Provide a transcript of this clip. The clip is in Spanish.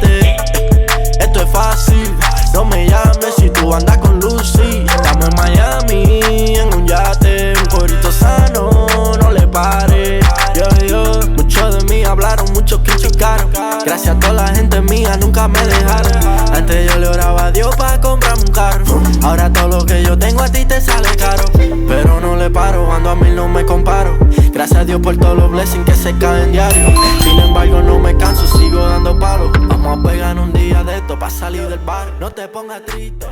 vete. Esto es fácil, no me llames si tú andas con Lucy. Estamos en Miami, en un yate, un corito sano, no le pare. Muchos de mí hablaron, muchos criticaron. Gracias a toda la gente mía, nunca me dejaron. Antes yo le oraba a Dios para comprarme un carro. Ahora todo lo que yo tengo a ti te sale caro. Pero no le paro, ando a mil, no me comparo. Gracias a Dios por todos los blessings que se caen diario. Sin embargo no me canso, sigo dando palos. Vamos a pegar un día de esto pa' salir del bar. No te pongas triste.